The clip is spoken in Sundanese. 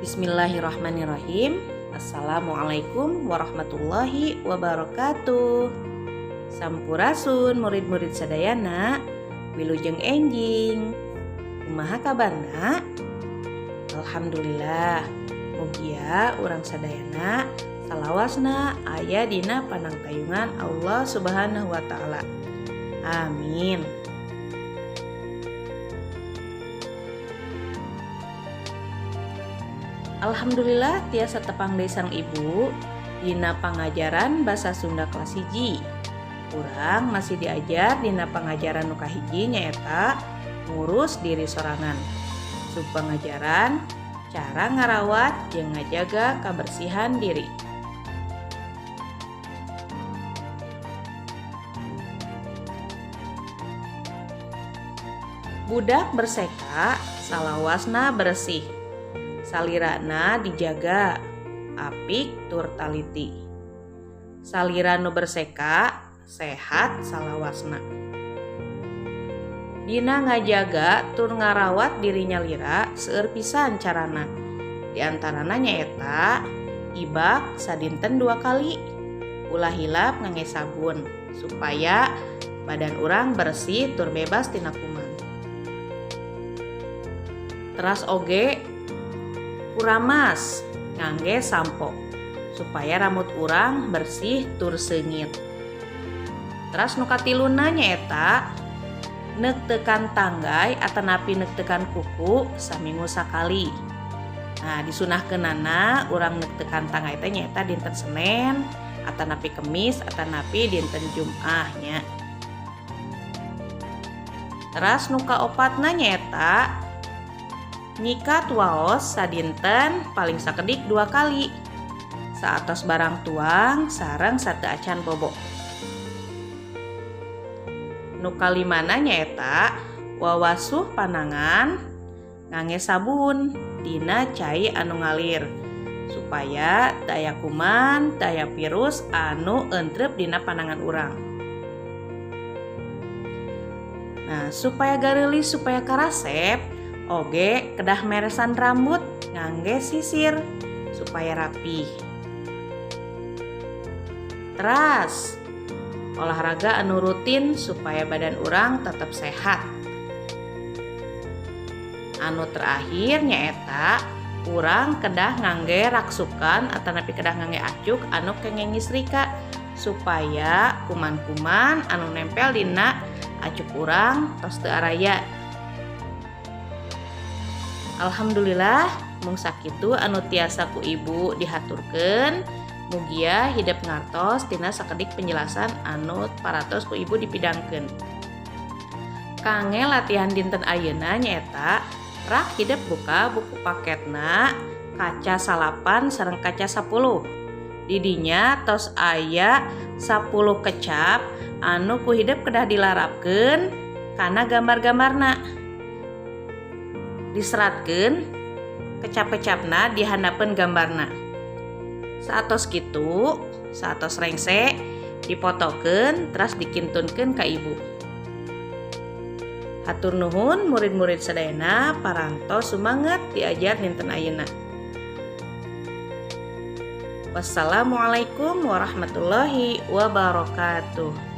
Bismillahirrahmanirrahim. Assalamualaikum warahmatullahi wabarakatuh. Sampurasun murid-murid sadayana, wilujeng enjing. Kumaha kabarna? Alhamdulillah. Mugia urang sadayana salawasna aya dina panangtayungan Allah Subhanahu wa taala. Amin. Alhamdulillah tiasa tepang deui sang ibu dina pangajaran basa Sunda kelas 1. Urang masih diajar dina pangajaran nu kahiji nyaeta ngurus diri sorangan. Sub pangajaran cara ngarawat jeung ngajaga kabersihan diri. Budak berseka salawasna bersih. Salirana dijaga, apik tur taliti. Salira nu berseka, sehat salawasna. Dina ngajaga tur ngarawat dirinya lira seueur pisan carana. Di antarana nyaeta ibak sadinten 2 kali, ulah hilap ngangge sabun supaya badan urang bersih tur bebas tina kuman. Teras oge kuramas ngangge sampo supaya rambut urang bersih tur seungit. Teras nu katiluna nyaeta neuk teukan tanggai atanapi neuk teukan kuku saminggu sakali. Nah, disunahkeunana urang neuk teukan tanggai teh nyaeta dinten Senen atanapi Kemis atanapi dinten Jumat nya. Teras nu kaopatna nyaeta nyikat waos sadinten paling sakedik 2 kali. Saatos barang tuang sareng sateu acan bobo. Nu kalimana nyaeta wawasuh panangan ngangge sabun dina cai anu ngalir supaya daya kuman, daya virus anu entrep dina panangan urang. Nah, supaya gareulis supaya karasep oge kedah meresan rambut ngangge sisir supaya rapih. Teras olahraga anu rutin supaya badan urang tetap sehat. Anu terakhir nyaeta urang kedah ngangge raksukan atanapi kedah ngangge acuk anu kenging ngisrika supaya kuman-kuman anu nempel dina acuk urang tos teu araya. Alhamdulillah mung sakitu anu tiasa ku ibu dihaturkeun. Mugia hidup ngartos tina sakedik penjelasan anu paratos ku ibu dipidangkeun. Kange latihan dinten ayeuna nyaeta rak hidup buka buku paketna kaca salapan sareng kaca 10. Didinya tos aya 10 kecap anu ku hidup kedah dilarapkeun kana gambar-gambarna. Diseratkeun kecap-kecapna di handapeun gambarna. Saatos kitu, saatos rengse dipotokeun teras dikintunkeun ka ibu. Hatur nuhun murid-murid sadayana parantos sumanget diajar dinten ayeuna. Wassalamualaikum warahmatullahi wabarakatuh.